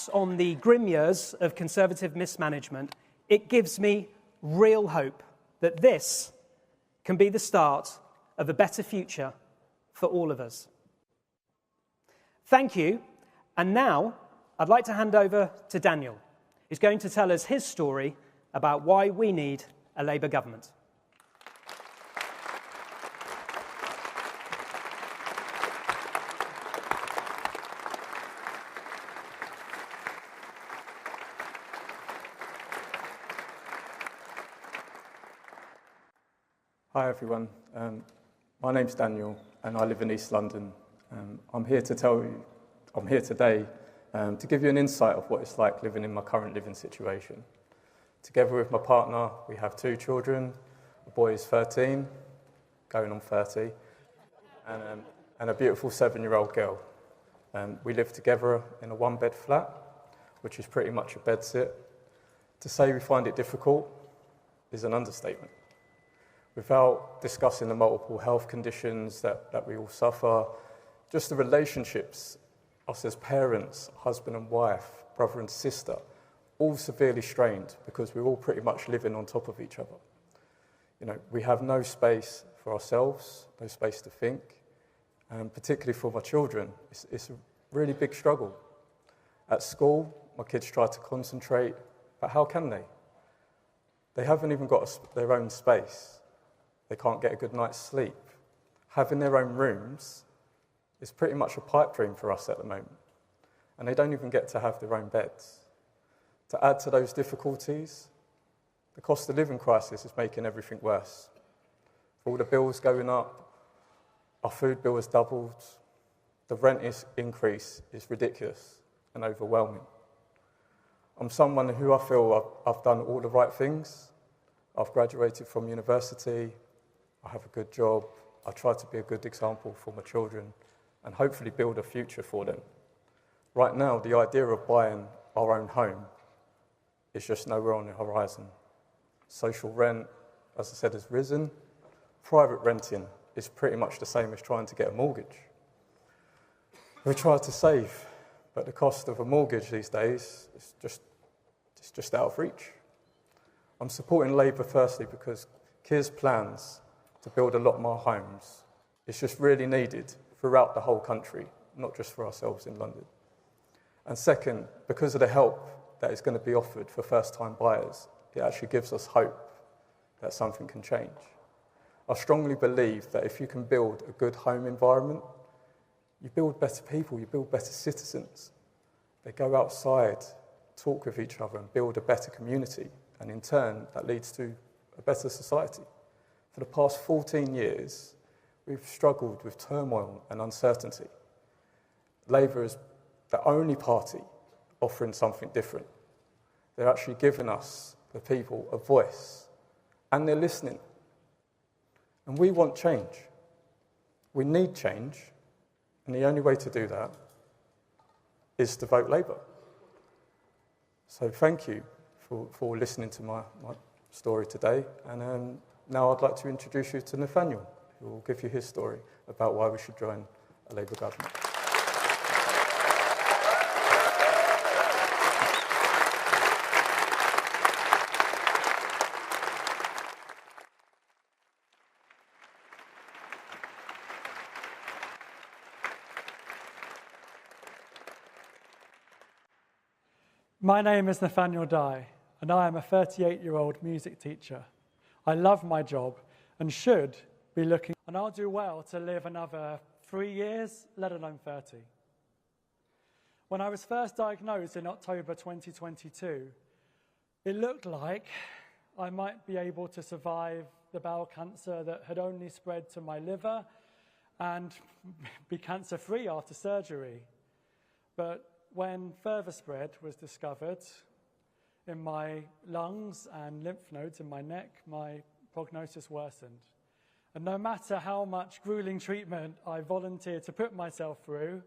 reflects on the grim years of Conservative mismanagement, it gives me real hope that this can be the start of a better future for all of us. Thank you. And now I'd like to hand over to Daniel, who's going to tell us his story about why we need a Labour government. Hi everyone, my name's Daniel and I live in East London. I'm here today to give you an insight of what it's like living in my current living situation. Together with my partner, we have 2 children. A boy is 13, going on 30, and a beautiful 7-year-old girl. We live together in a 1-bed flat, which is pretty much a bedsit. To say we find it difficult is an understatement. Without discussing the multiple health conditions that we all suffer, just the relationships, us as parents, husband and wife, brother and sister, all severely strained because we're all pretty much living on top of each other. You know, we have no space for ourselves, no space to think, and particularly for my children, it's a really big struggle. At school, my kids try to concentrate, but how can they? They haven't even got their own space. They can't get a good night's sleep. Having their own rooms is pretty much a pipe dream for us at the moment. And they don't even get to have their own beds. To add to those difficulties, the cost of living crisis is making everything worse. For all the bills going up, our food bill has doubled, the rent increase is ridiculous and overwhelming. I'm someone who I feel I've done all the right things. I've graduated from university, I have a good job, I try to be a good example for my children and hopefully build a future for them. Right now, the idea of buying our own home is just nowhere on the horizon. Social rent, as I said, has risen. Private renting is pretty much the same as trying to get a mortgage. We try to save, but the cost of a mortgage these days is just out of reach. I'm supporting Labour firstly because Keir's plans to build a lot more homes is just really needed throughout the whole country, not just for ourselves in London. And second, because of the help that is going to be offered for first-time buyers, it actually gives us hope that something can change. I strongly believe that if you can build a good home environment, you build better people, you build better citizens. They go outside, talk with each other and build a better community. And in turn, that leads to a better society. For the past 14 years, we've struggled with turmoil and uncertainty. Labour is the only party offering something different. They're actually giving us, the people, a voice, and they're listening. And we want change. We need change, and the only way to do that is to vote Labour. So thank you for listening to my story today. And now I'd like to introduce you to Nathaniel, who will give you his story about why we should join a Labour government. My name is Nathaniel Dye, and I am a 38-year-old music teacher. I love my job and should be looking, and I'll do well to live another 3 years, let alone 30. When I was first diagnosed in October 2022, it looked like I might be able to survive the bowel cancer that had only spread to my liver and be cancer-free after surgery. But when further spread was discovered in my lungs and lymph nodes in my neck, my prognosis worsened. And no matter how much grueling treatment I volunteered to put myself through,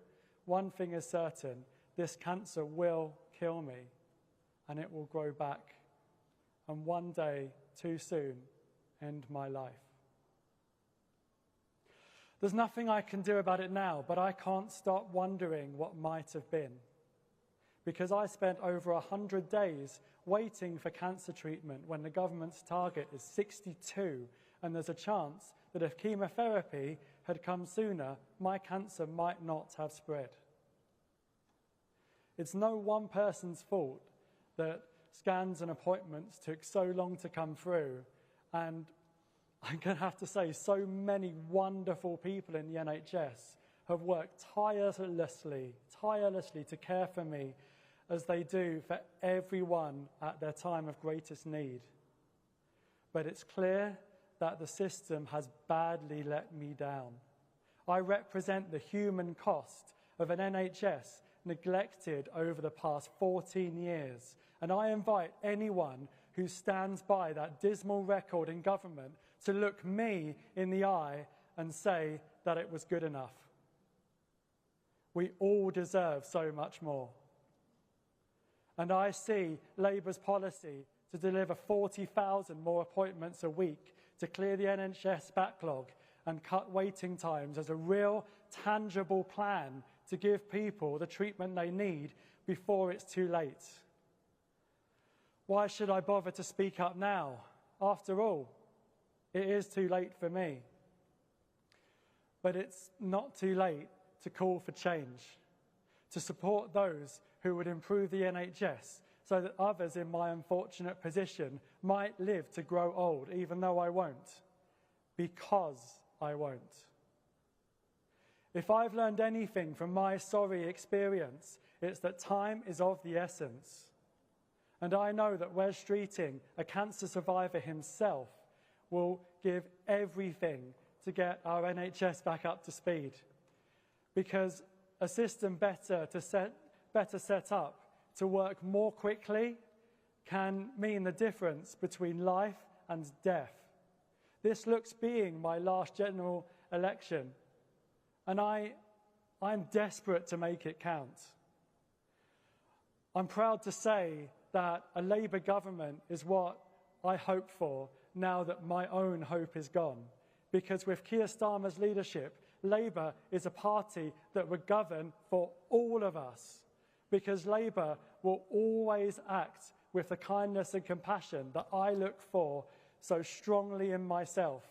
one thing is certain: this cancer will kill me, and it will grow back, and one day, too soon, end my life. There's nothing I can do about it now, but I can't stop wondering what might have been. because I spent over 100 days waiting for cancer treatment when the government's target is 62, and there's a chance that if chemotherapy had come sooner, my cancer might not have spread. It's no one person's fault that scans and appointments took so long to come through, and I'm going to have to say so many wonderful people in the NHS have worked tirelessly to care for me as they do for everyone at their time of greatest need. But it's clear that the system has badly let me down. I represent the human cost of an NHS neglected over the past 14 years, and I invite anyone who stands by that dismal record in government to look me in the eye and say that it was good enough. We all deserve so much more. And I see Labour's policy to deliver 40,000 more appointments a week to clear the NHS backlog and cut waiting times as a real, tangible plan to give people the treatment they need before it's too late. Why should I bother to speak up now? After all, it is too late for me. But it's not too late to call for change, to support those who would improve the NHS so that others in my unfortunate position might live to grow old, even though I won't, because I won't. If I've learned anything from my sorry experience, it's that time is of the essence. And I know that Wes Streeting, a cancer survivor himself, will give everything to get our NHS back up to speed. Because a system better set up to work more quickly can mean the difference between life and death. This looks being my last general election, and I'm desperate to make it count. I'm proud to say that a Labour government is what I hope for now that my own hope is gone. Because with Keir Starmer's leadership, Labour is a party that will govern for all of us. Because Labour will always act with the kindness and compassion that I look for so strongly in myself.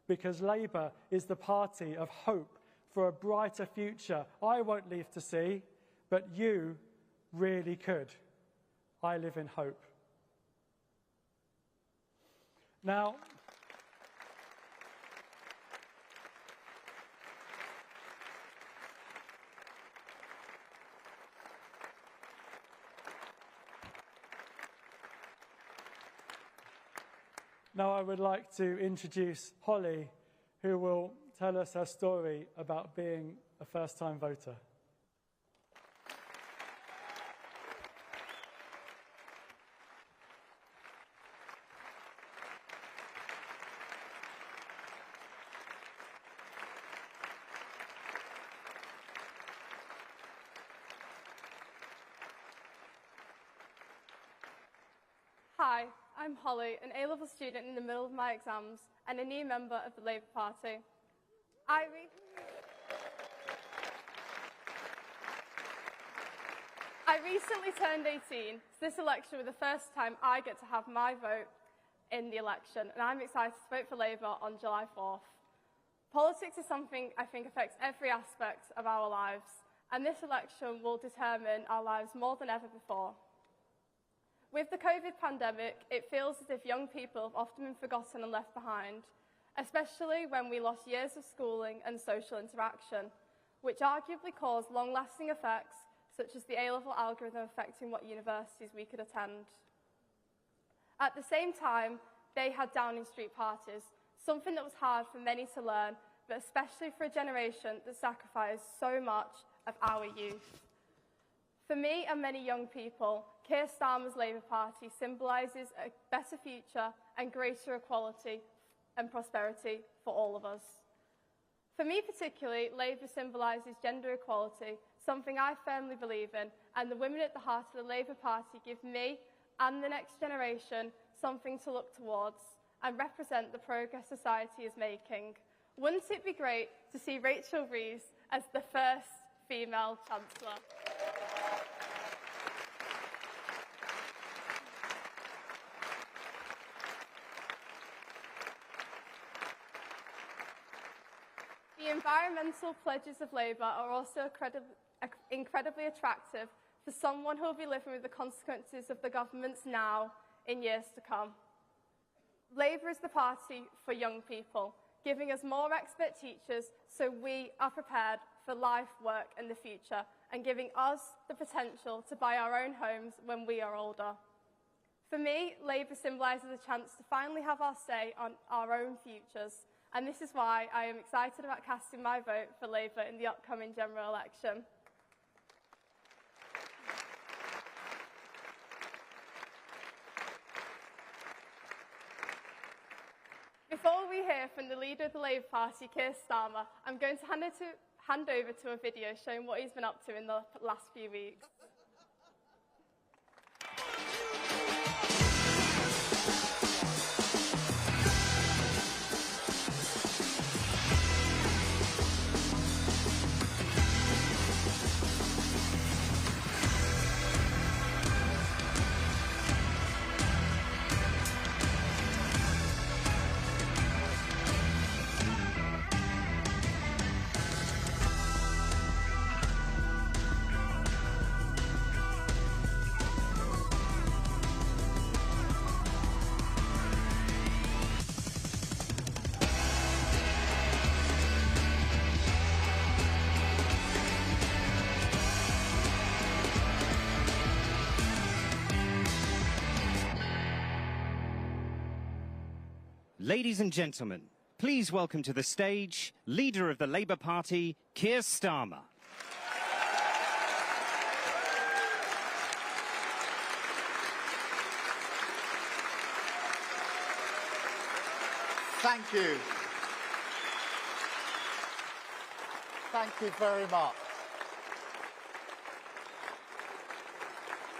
Because Labour is the party of hope for a brighter future I won't live to see, but you really could. I live in hope. Now, I would like to introduce Holly, who will tell us her story about being a first-time voter. Hi, I'm Holly, an A-level student in the middle of my exams and a new member of the Labour Party. I recently turned 18, so this election was the first time I get to have my vote in the election, and I'm excited to vote for Labour on July 4th. Politics is something I think affects every aspect of our lives, and this election will determine our lives more than ever before. With the COVID pandemic, it feels as if young people have often been forgotten and left behind, especially when we lost years of schooling and social interaction, which arguably caused long-lasting effects, such as the A-level algorithm affecting what universities we could attend. At the same time, they had Downing Street parties, something that was hard for many to learn, but especially for a generation that sacrificed so much of our youth. For me and many young people, Keir Starmer's Labour Party symbolises a better future and greater equality and prosperity for all of us. For me particularly, Labour symbolises gender equality, something I firmly believe in, and the women at the heart of the Labour Party give me and the next generation something to look towards and represent the progress society is making. Wouldn't it be great to see Rachel Reeves as the first female Chancellor? The environmental pledges of Labour are also incredibly attractive for someone who will be living with the consequences of the government's now in years to come. Labour is the party for young people, giving us more expert teachers so we are prepared for life, work and the future, and giving us the potential to buy our own homes when we are older. For me, Labour symbolises a chance to finally have our say on our own futures, and this is why I am excited about casting my vote for Labour in the upcoming general election. Before we hear from the leader of the Labour Party, Keir Starmer, I'm going to hand over to a video showing what he's been up to in the last few weeks. Ladies and gentlemen, please welcome to the stage, leader of the Labour Party, Keir Starmer. Thank you. Thank you very much.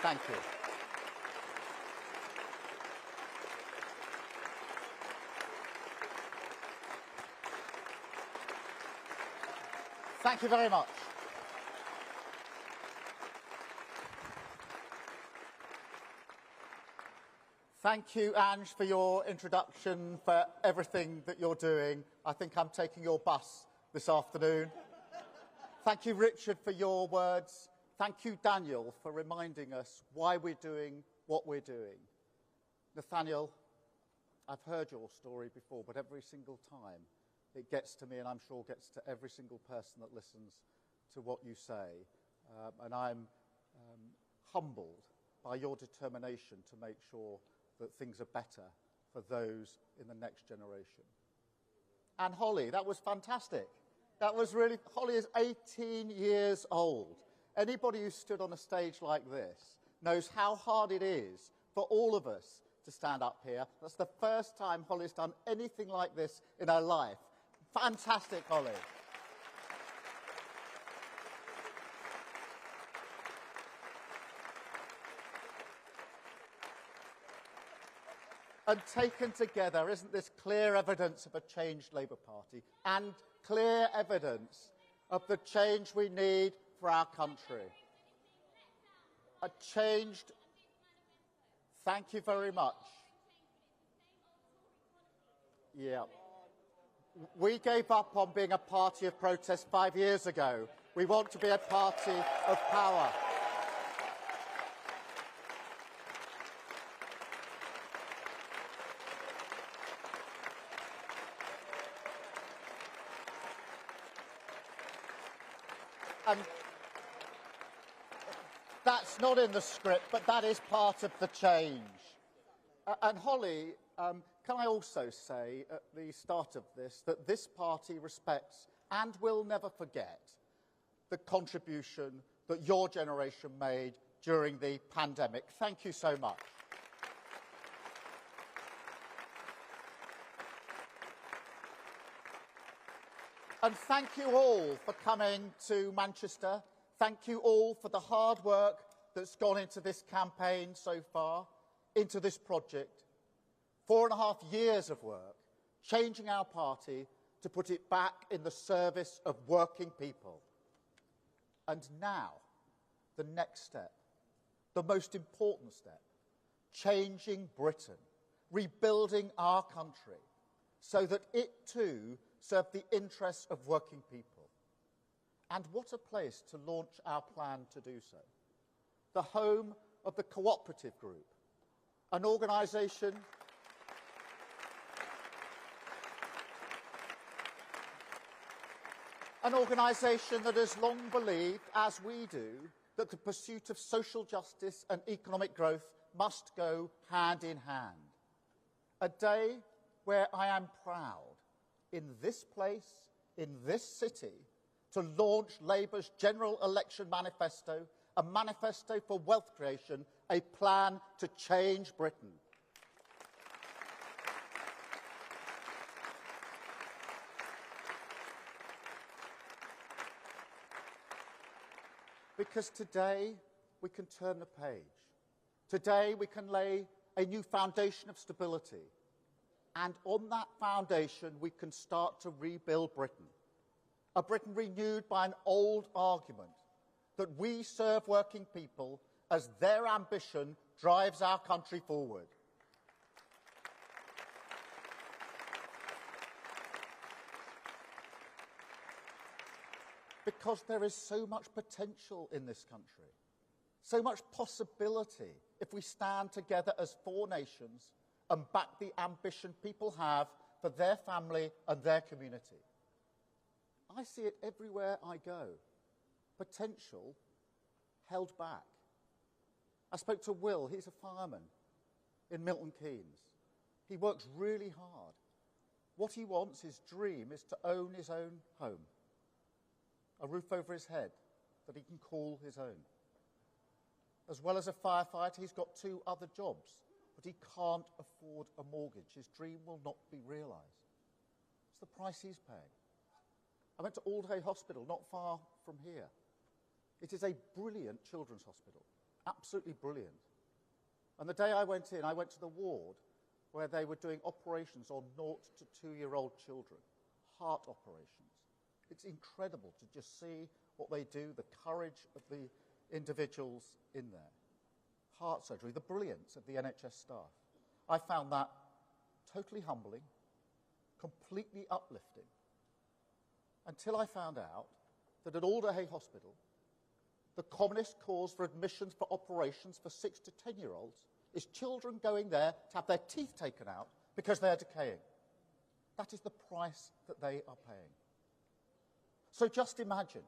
Thank you. Thank you very much. Thank you, Ange, for your introduction, for everything that you're doing. I think I'm taking your bus this afternoon. Thank you, Richard, for your words. Thank you, Daniel, for reminding us why we're doing what we're doing. Nathaniel, I've heard your story before, but every single time it gets to me, and I'm sure gets to every single person that listens to what you say. And I'm humbled by your determination to make sure that things are better for those in the next generation. And Holly, that was fantastic. That was really, Holly is 18 years old. Anybody who stood on a stage like this knows how hard it is for all of us to stand up here. That's the first time Holly's done anything like this in her life. Fantastic, Holly. And taken together, isn't this clear evidence of a changed Labour Party and clear evidence of the change we need for our country? A changed... Thank you very much. Yeah. We gave up on being a party of protest 5 years ago. We want to be a party of power. And that's not in the script, but that is part of the change. And Holly, can I also say at the start of this that this party respects and will never forget the contribution that your generation made during the pandemic. Thank you so much. And thank you all for coming to Manchester. Thank you all for the hard work that's gone into this campaign so far, into this project. 4.5 years of work, changing our party to put it back in the service of working people. And now, the next step, the most important step, changing Britain, rebuilding our country, so that it too serve the interests of working people. And what a place to launch our plan to do so. The home of the Cooperative Group, an organisation that has long believed, as we do, that the pursuit of social justice and economic growth must go hand in hand. A day where I am proud, in this place, in this city, to launch Labour's general election manifesto, a manifesto for wealth creation, a plan to change Britain. Because today we can turn the page. Today we can lay a new foundation of stability. And on that foundation we can start to rebuild Britain. A Britain renewed by an old argument that we serve working people as their ambition drives our country forward. Because there is so much potential in this country, so much possibility if we stand together as four nations and back the ambition people have for their family and their community. I see it everywhere I go. Potential held back. I spoke to Will, he's a fireman in Milton Keynes. He works really hard. What he wants, his dream, is to own his own home. A roof over his head that he can call his own. As well as a firefighter, he's got 2 other jobs, but he can't afford a mortgage. His dream will not be realised. It's the price he's paying. I went to Aldhay Hospital, not far from here. It is a brilliant children's hospital, absolutely brilliant. And the day I went to the ward where they were doing operations on 0 to 2-year-old children, heart operations. It's incredible to just see what they do, the courage of the individuals in there. Heart surgery, the brilliance of the NHS staff. I found that totally humbling, completely uplifting, until I found out that at Aldhay Hospital, the commonest cause for admissions for operations for 6 to 10-year-olds is children going there to have their teeth taken out because they are decaying. That is the price that they are paying. So just imagine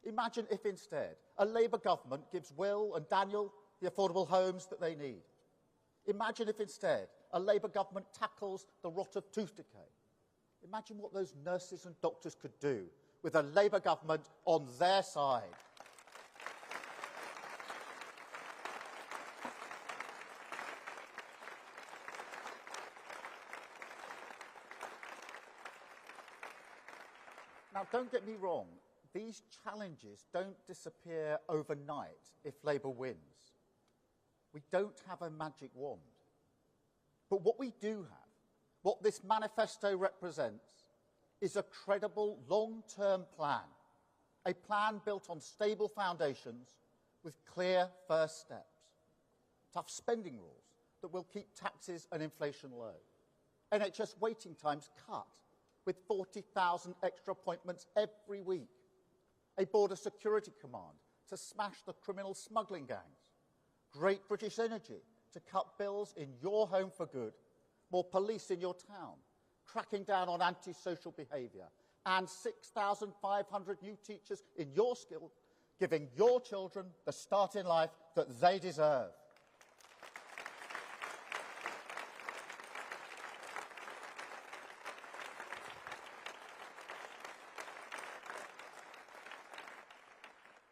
if instead a Labour government gives Will and Daniel the affordable homes that they need. Imagine if instead a Labour government tackles the rot of tooth decay. Imagine what those nurses and doctors could do with a Labour government on their side. Now, don't get me wrong, these challenges don't disappear overnight if Labour wins. We don't have a magic wand. But what we do have, what this manifesto represents, is a credible long-term plan, a plan built on stable foundations with clear first steps. Tough spending rules that will keep taxes and inflation low. NHS waiting times cut, with 40,000 extra appointments every week. A border security command to smash the criminal smuggling gangs. Great British Energy to cut bills in your home for good. More police in your town, cracking down on antisocial behaviour. And 6,500 new teachers in your school, giving your children the start in life that they deserve.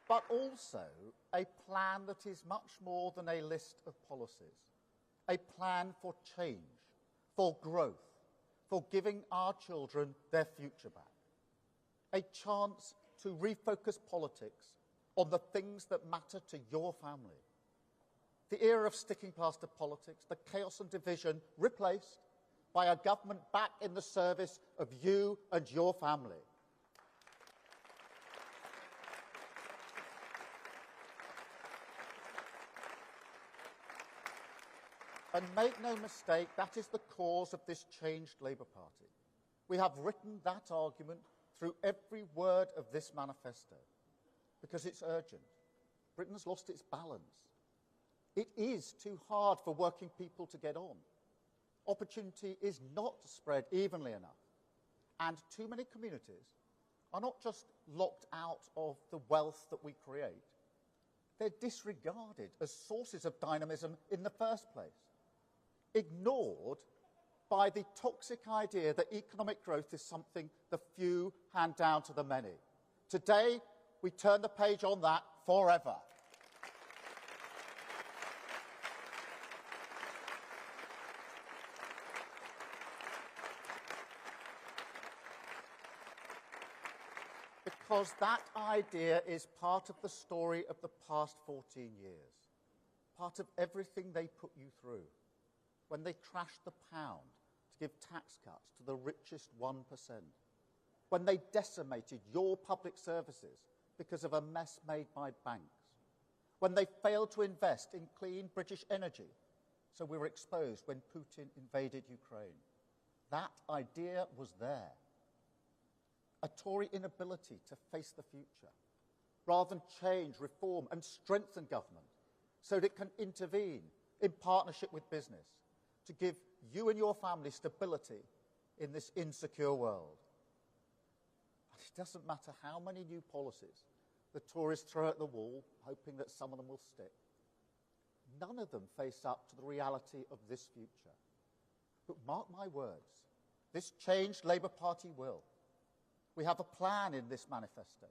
But also a plan that is much more than a list of policies. A plan for change, for growth, for giving our children their future back. A chance to refocus politics on the things that matter to your family. The era of sticking plaster politics, the chaos and division replaced by a government back in the service of you and your family. And make no mistake, that is the cause of this changed Labour Party. We have written that argument through every word of this manifesto because it's urgent. Britain's lost its balance. It is too hard for working people to get on. Opportunity is not spread evenly enough. And too many communities are not just locked out of the wealth that we create, they're disregarded as sources of dynamism in the first place, ignored by the toxic idea that economic growth is something the few hand down to the many. Today, we turn the page on that forever. Because that idea is part of the story of the past 14 years, part of everything they put you through. When they trashed the pound to give tax cuts to the richest 1%, when they decimated your public services because of a mess made by banks, when they failed to invest in clean British energy, so we were exposed when Putin invaded Ukraine. That idea was there. A Tory inability to face the future, rather than change, reform and strengthen government so that it can intervene in partnership with business to give you and your family stability in this insecure world. And it doesn't matter how many new policies the Tories throw at the wall, hoping that some of them will stick. None of them face up to the reality of this future. But mark my words, this changed Labour Party will. We have a plan in this manifesto,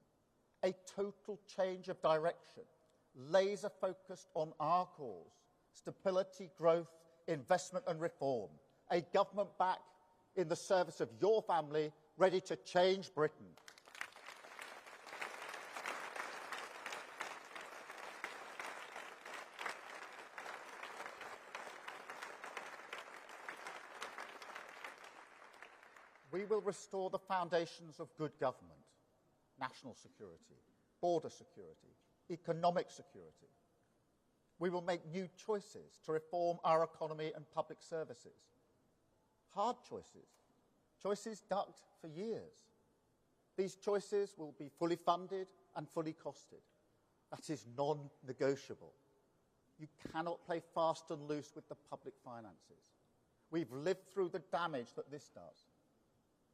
a total change of direction, laser-focused on our cause, stability, growth, investment and reform, a government back in the service of your family, ready to change Britain. We will restore the foundations of good government, national security, border security, economic security. We will make new choices to reform our economy and public services. Hard choices, choices ducked for years. These choices will be fully funded and fully costed. That is non-negotiable. You cannot play fast and loose with the public finances. We've lived through the damage that this does.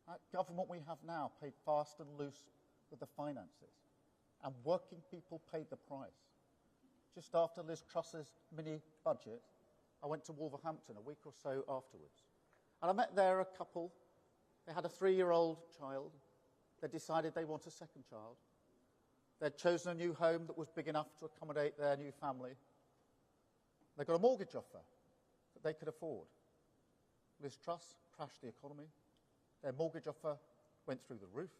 That government we have now played fast and loose with the finances, and working people paid the price. Just after Liz Truss's mini-budget, I went to Wolverhampton a week or so afterwards, and I met there a couple. They had a 3-year-old child. They decided they want a second child. They'd chosen a new home that was big enough to accommodate their new family. They got a mortgage offer that they could afford. Liz Truss crashed the economy. Their mortgage offer went through the roof.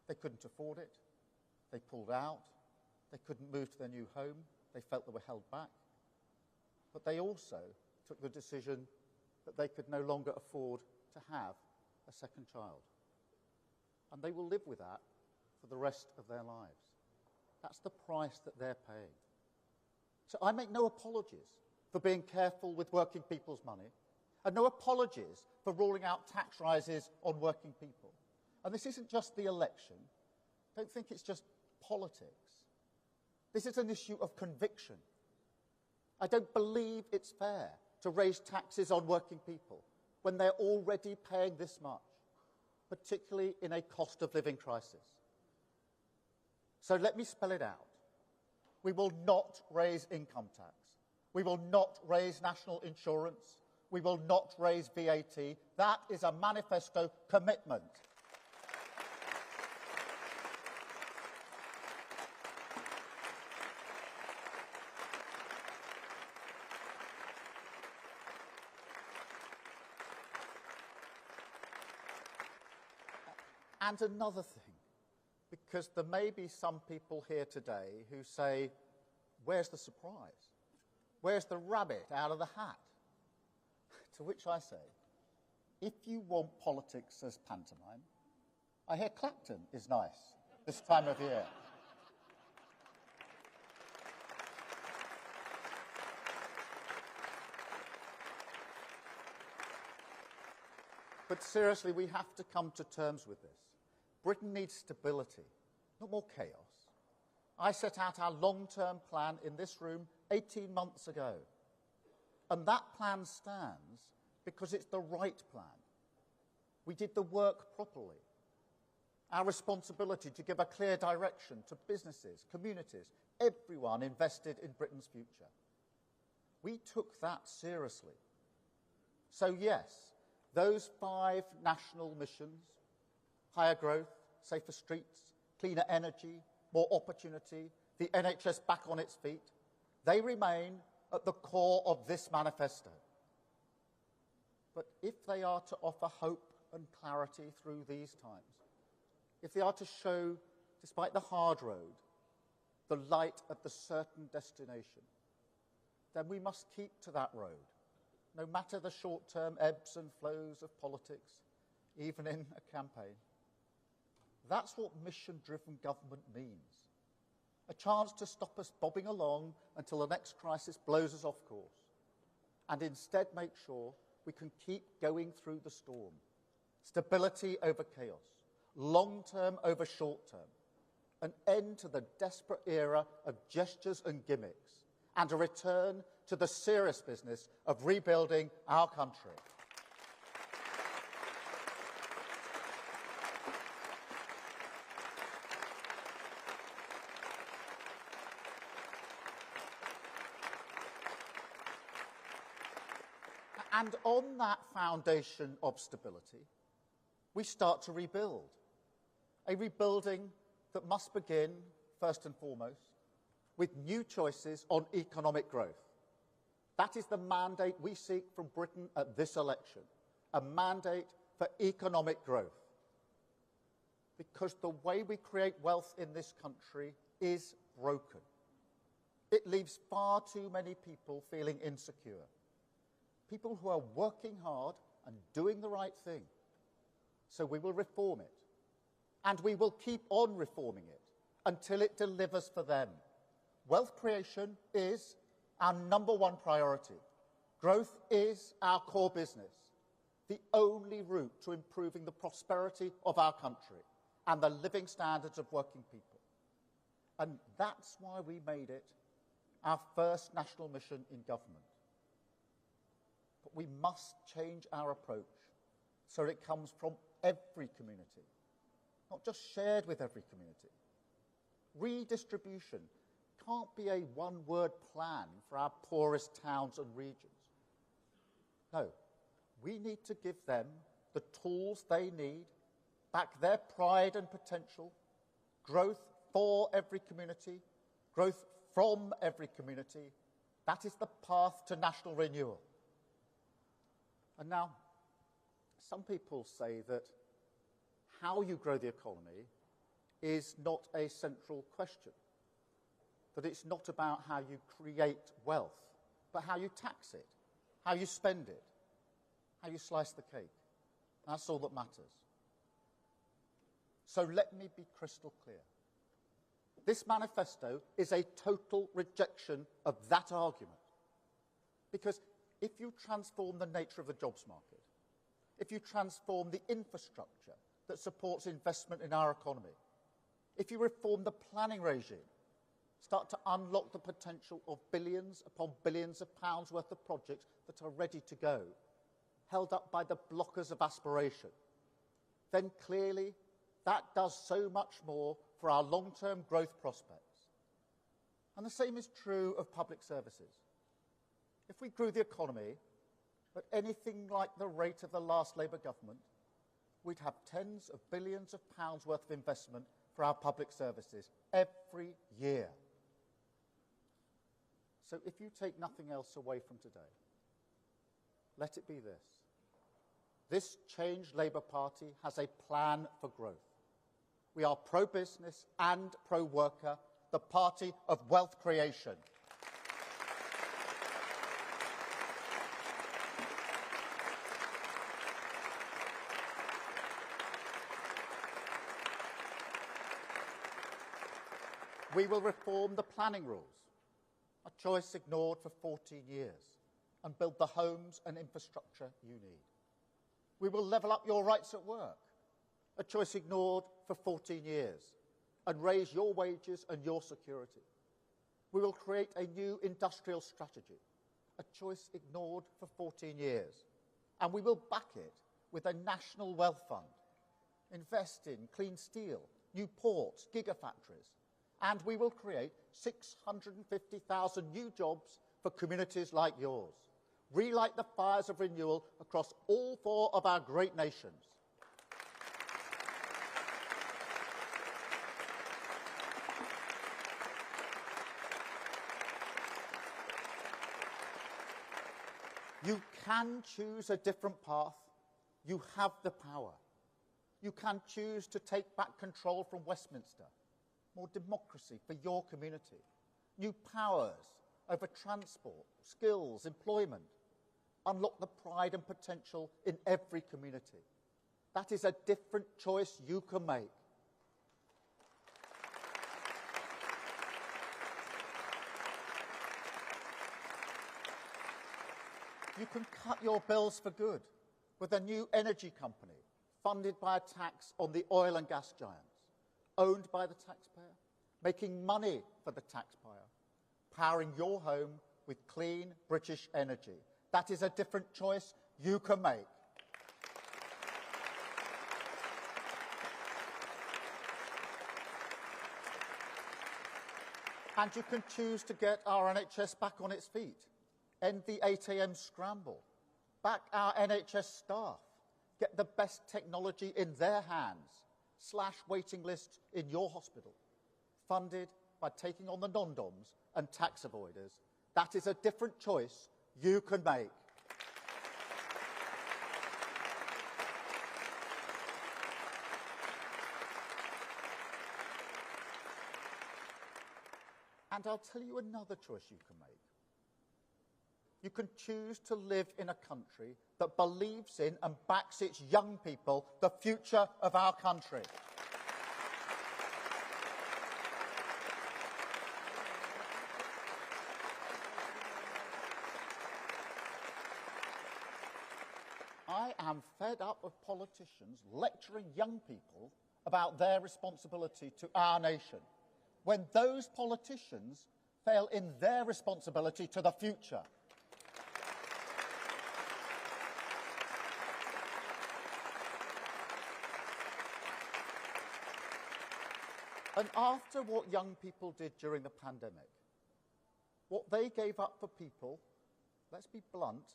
They couldn't afford it. They pulled out. They couldn't move to their new home. They felt they were held back. But they also took the decision that they could no longer afford to have a second child. And they will live with that for the rest of their lives. That's the price that they're paying. So I make no apologies for being careful with working people's money, and no apologies for ruling out tax rises on working people. And this isn't just the election. Don't think it's just politics. This is an issue of conviction. I don't believe it's fair to raise taxes on working people when they're already paying this much, particularly in a cost of living crisis. So let me spell it out. We will not raise income tax. We will not raise national insurance. We will not raise VAT. That is a manifesto commitment. And another thing, because there may be some people here today who say, where's the surprise? Where's the rabbit out of the hat? To which I say, if you want politics as pantomime, I hear Clapton is nice this time of year. But seriously, we have to come to terms with this. Britain needs stability, not more chaos. I set out our long-term plan in this room 18 months ago. And that plan stands because it's the right plan. We did the work properly. Our responsibility to give a clear direction to businesses, communities, everyone invested in Britain's future. We took that seriously. So yes, those 5 national missions, higher growth, safer streets, cleaner energy, more opportunity, the NHS back on its feet, they remain at the core of this manifesto. But if they are to offer hope and clarity through these times, if they are to show, despite the hard road, the light at the certain destination, then we must keep to that road, no matter the short-term ebbs and flows of politics, even in a campaign. That's what mission-driven government means. A chance to stop us bobbing along until the next crisis blows us off course, and instead make sure we can keep going through the storm. Stability over chaos, long-term over short-term, an end to the desperate era of gestures and gimmicks, and a return to the serious business of rebuilding our country. And on that foundation of stability, we start to rebuild. A rebuilding that must begin, first and foremost, with new choices on economic growth. That is the mandate we seek from Britain at this election, a mandate for economic growth. Because the way we create wealth in this country is broken. It leaves far too many people feeling insecure. People who are working hard and doing the right thing. So we will reform it. And we will keep on reforming it until it delivers for them. Wealth creation is our #1 priority. Growth is our core business, the only route to improving the prosperity of our country and the living standards of working people. And that's why we made it our first national mission in government. But we must change our approach so it comes from every community, not just shared with every community. Redistribution can't be a one-word plan for our poorest towns and regions. No, we need to give them the tools they need, back their pride and potential, growth for every community, growth from every community. That is the path to national renewal. And now, some people say that how you grow the economy is not a central question, that it's not about how you create wealth, but how you tax it, how you spend it, how you slice the cake. That's all that matters. So let me be crystal clear. This manifesto is a total rejection of that argument. Because if you transform the nature of the jobs market, if you transform the infrastructure that supports investment in our economy, if you reform the planning regime, start to unlock the potential of billions upon billions of pounds worth of projects that are ready to go, held up by the blockers of aspiration, then clearly that does so much more for our long-term growth prospects. And the same is true of public services. If we grew the economy at anything like the rate of the last Labour government, we'd have tens of billions of pounds worth of investment for our public services every year. So if you take nothing else away from today, let it be this. This changed Labour Party has a plan for growth. We are pro-business and pro-worker, the party of wealth creation. We will reform the planning rules, a choice ignored for 14 years, and build the homes and infrastructure you need. We will level up your rights at work, a choice ignored for 14 years, and raise your wages and your security. We will create a new industrial strategy, a choice ignored for 14 years, and we will back it with a national wealth fund, invest in clean steel, new ports, gigafactories, and we will create 650,000 new jobs for communities like yours. Relight the fires of renewal across all 4 of our great nations. You can choose a different path. You have the power. You can choose to take back control from Westminster, more democracy for your community, new powers over transport, skills, employment, unlock the pride and potential in every community. That is a different choice you can make. You can cut your bills for good with a new energy company funded by a tax on the oil and gas giants, owned by the taxpayer, making money for the taxpayer, powering your home with clean British energy. That is a different choice you can make. And you can choose to get our NHS back on its feet, end the 8 a.m. scramble, back our NHS staff, get the best technology in their hands, slash waiting lists in your hospital, funded by taking on the non-doms and tax avoiders. That is a different choice you can make. And I'll tell you another choice you can make. You can choose to live in a country that believes in and backs its young people, the future of our country. I am fed up of politicians lecturing young people about their responsibility to our nation, when those politicians fail in their responsibility to the future. And after what young people did during the pandemic, what they gave up for people, let's be blunt,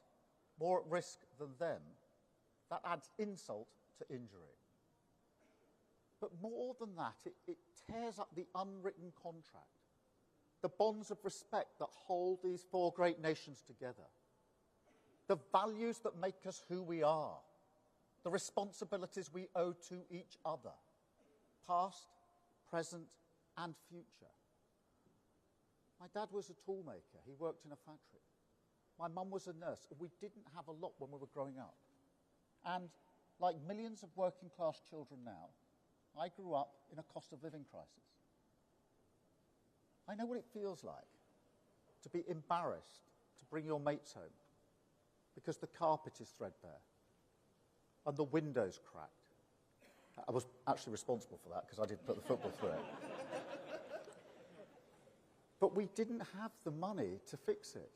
more at risk than them, that adds insult to injury. But more than that, it tears up the unwritten contract, the bonds of respect that hold these 4 great nations together, the values that make us who we are, the responsibilities we owe to each other, past, present and future. My dad was a toolmaker. He worked in a factory. My mum was a nurse. We didn't have a lot when we were growing up. And like millions of working class children now, I grew up in a cost of living crisis. I know what it feels like to be embarrassed to bring your mates home because the carpet is threadbare and the window's cracked. I was actually responsible for that because I didn't put the football through it. But we didn't have the money to fix it.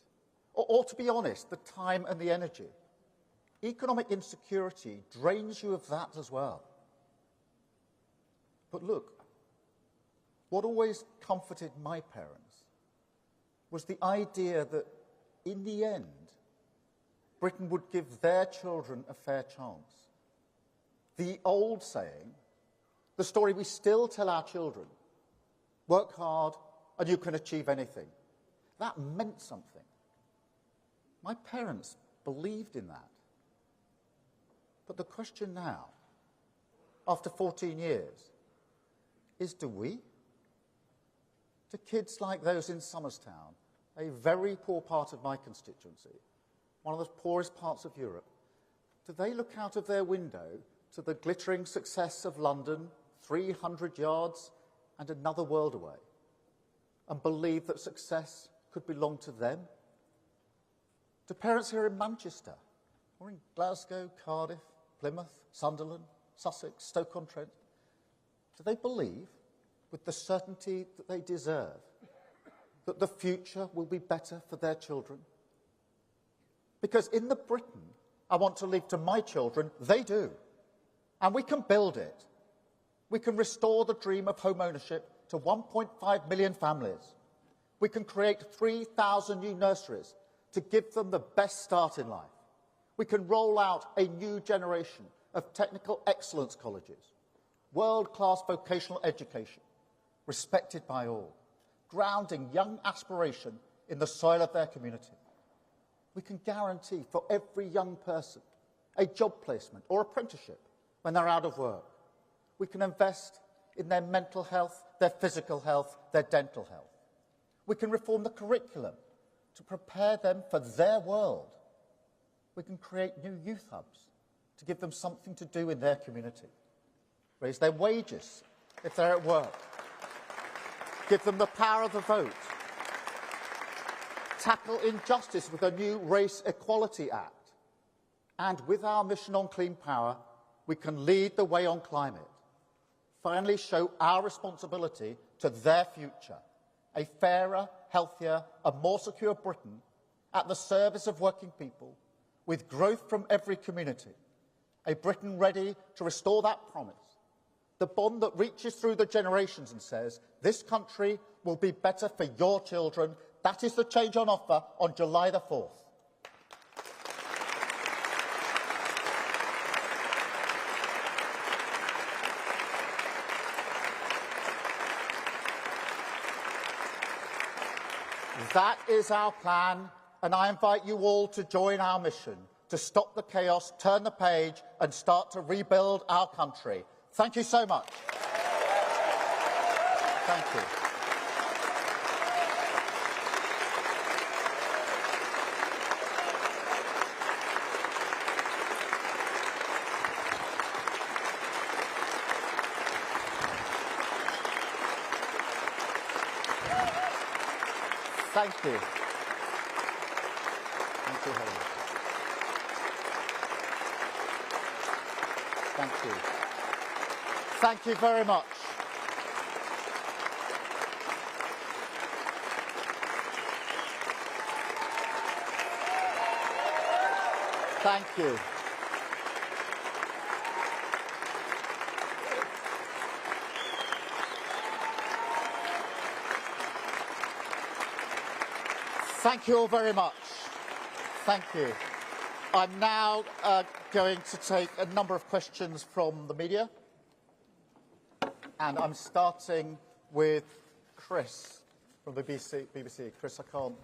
Or to be honest, the time and the energy. Economic insecurity drains you of that as well. But look, what always comforted my parents was the idea that in the end, Britain would give their children a fair chance. The old saying, the story we still tell our children, work hard and you can achieve anything. That meant something. My parents believed in that. But the question now, after 14 years, is do we? Do kids like those in Somerstown, a very poor part of my constituency, one of the poorest parts of Europe, do they look out of their window to the glittering success of London, 300 yards and another world away, and believe that success could belong to them? Do parents here in Manchester, or in Glasgow, Cardiff, Plymouth, Sunderland, Sussex, Stoke-on-Trent, do they believe, with the certainty that they deserve, that the future will be better for their children? Because in the Britain I want to leave to my children, they do. And we can build it. We can restore the dream of home ownership to 1.5 million families. We can create 3,000 new nurseries to give them the best start in life. We can roll out a new generation of technical excellence colleges, world-class vocational education, respected by all, grounding young aspiration in the soil of their community. We can guarantee for every young person a job placement or apprenticeship when they're out of work. We can invest in their mental health, their physical health, their dental health. We can reform the curriculum to prepare them for their world. We can create new youth hubs to give them something to do in their community. Raise their wages if they're at work. Give them the power of the vote. Tackle injustice with a new Race Equality Act. And with our mission on clean power, we can lead the way on climate. Finally show our responsibility to their future. A fairer, healthier and more secure Britain at the service of working people, with growth from every community. A Britain ready to restore that promise. The bond that reaches through the generations and says, this country will be better for your children. That is the change on offer on July the 4th. That is our plan, and I invite you all to join our mission to stop the chaos, turn the page and start to rebuild our country. Thank you so much. Thank you. Thank you. Thank you, Helen. Thank you. Thank you very much. Thank you. Thank you all very much. Thank you. I'm now going to take a number of questions from the media. And I'm starting with Chris from the BBC. Chris, I can't...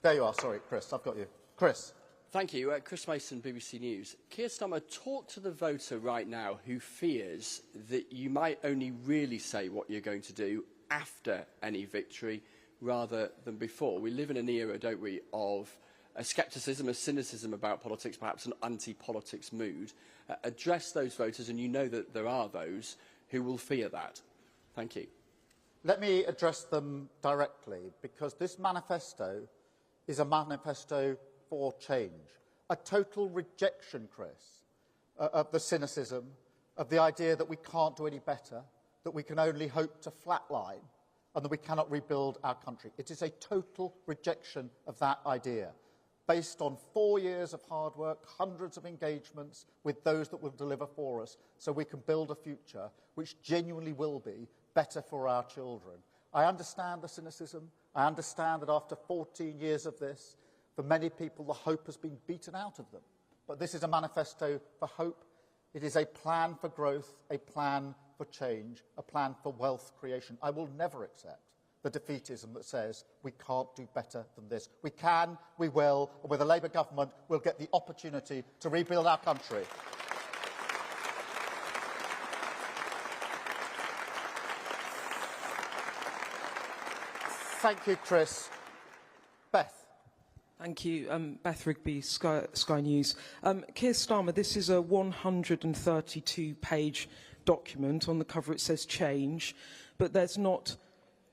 There you are. Sorry, Chris, I've got you. Chris. Thank you. Chris Mason, BBC News. Keir Starmer, talk to the voter right now who fears that you might only really say what you're going to do after any victory rather than before. We live in an era, don't we, of a scepticism, a cynicism about politics, perhaps an anti-politics mood. Address those voters, and you know that there are those who will fear that. Thank you. Let me address them directly, because this manifesto is a manifesto for change. A total rejection, Chris, of the cynicism, of the idea that we can't do any better, that we can only hope to flatline, and that we cannot rebuild our country. It is a total rejection of that idea, based on 4 years of hard work, hundreds of engagements with those that will deliver for us, so we can build a future which genuinely will be better for our children. I understand the cynicism. I understand that after 14 years of this, for many people, the hope has been beaten out of them. But this is a manifesto for hope. It is a plan for growth, a plan for change, a plan for wealth creation. I will never accept the defeatism that says we can't do better than this. We can, we will, and with a Labour government, we'll get the opportunity to rebuild our country. Thank you, Chris. Beth. Thank you. Beth Rigby, Sky News. Keir Starmer, this is a 132-page document. On the cover it says change, but there's not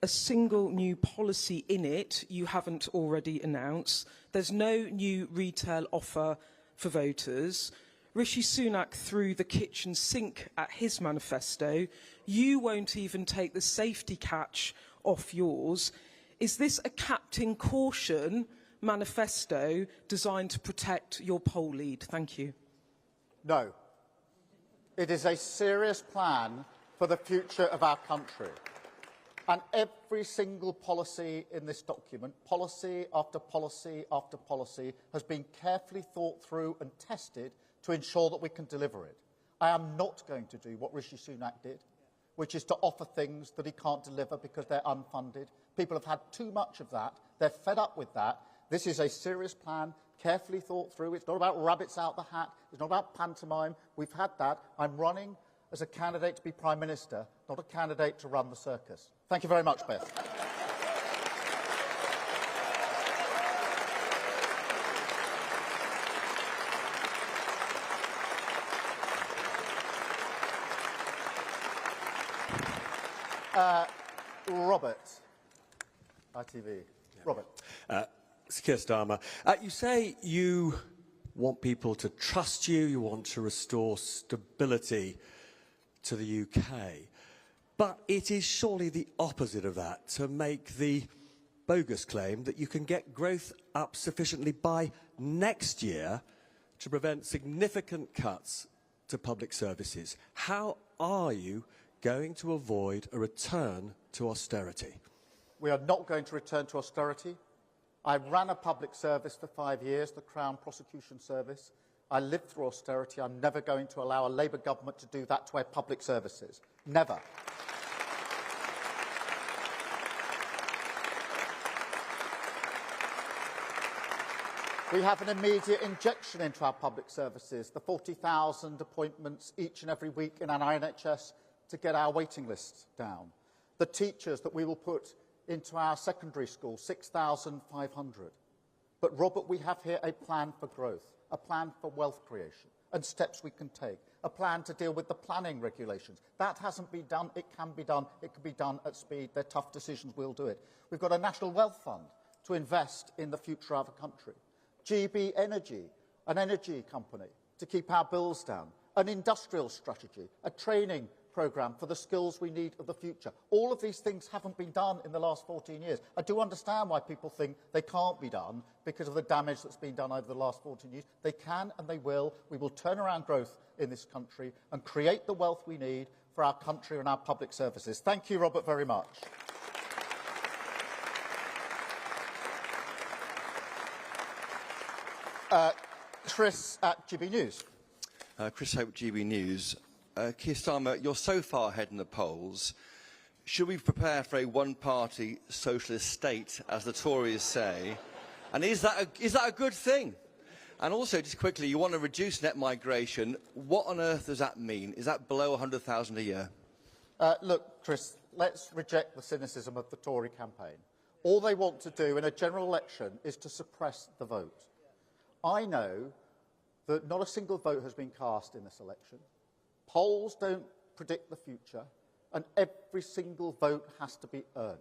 a single new policy in it you haven't already announced. There's no new retail offer for voters. Rishi Sunak threw the kitchen sink at his manifesto. You won't even take the safety catch off yours. Is this a Captain Caution manifesto designed to protect your poll lead? Thank you. No. It is a serious plan for the future of our country. And every single policy in this document, policy after policy after policy, has been carefully thought through and tested to ensure that we can deliver it. I am not going to do what Rishi Sunak did, which is to offer things that he can't deliver because they're unfunded. People have had too much of that. They're fed up with that. This is a serious plan, carefully thought through. It's not about rabbits out the hat. It's not about pantomime. We've had that. I'm running as a candidate to be Prime Minister, not a candidate to run the circus. Thank you very much, Beth. Robert, ITV. Robert. Keir Starmer, you say you want people to trust you, you want to restore stability to the UK, but it is surely the opposite of that to make the bogus claim that you can get growth up sufficiently by next year to prevent significant cuts to public services. How are you going to avoid a return to austerity? We are not going to return to austerity. I ran a public service for 5 years, the Crown Prosecution Service. I lived through austerity. I'm never going to allow a Labour government to do that to our public services. Never. We have an immediate injection into our public services, the 40,000 appointments each and every week in our NHS to get our waiting lists down. The teachers that we will put into our secondary school, 6,500. But, Robert, we have here a plan for growth, a plan for wealth creation and steps we can take, a plan to deal with the planning regulations. That hasn't been done. It can be done. It can be done at speed. They're tough decisions. We'll do it. We've got a National Wealth Fund to invest in the future of our country. GB Energy, an energy company to keep our bills down, an industrial strategy, a training programme for the skills we need of the future. All of these things haven't been done in the last 14 years. I do understand why people think they can't be done because of the damage that's been done over the last 14 years. They can and they will. We will turn around growth in this country and create the wealth we need for our country and our public services. Thank you, Robert, very much. Chris at GB News. Chris Hope, GB News. Keir Starmer, you're so far ahead in the polls. Should we prepare for a one-party socialist state, as the Tories say? And is that a good thing? And also, just quickly, you want to reduce net migration. What on earth does that mean? Is that below 100,000 a year? Look, Chris, let's reject the cynicism of the Tory campaign. All they want to do in a general election is to suppress the vote. I know that not a single vote has been cast in this election. Polls don't predict the future, and every single vote has to be earned.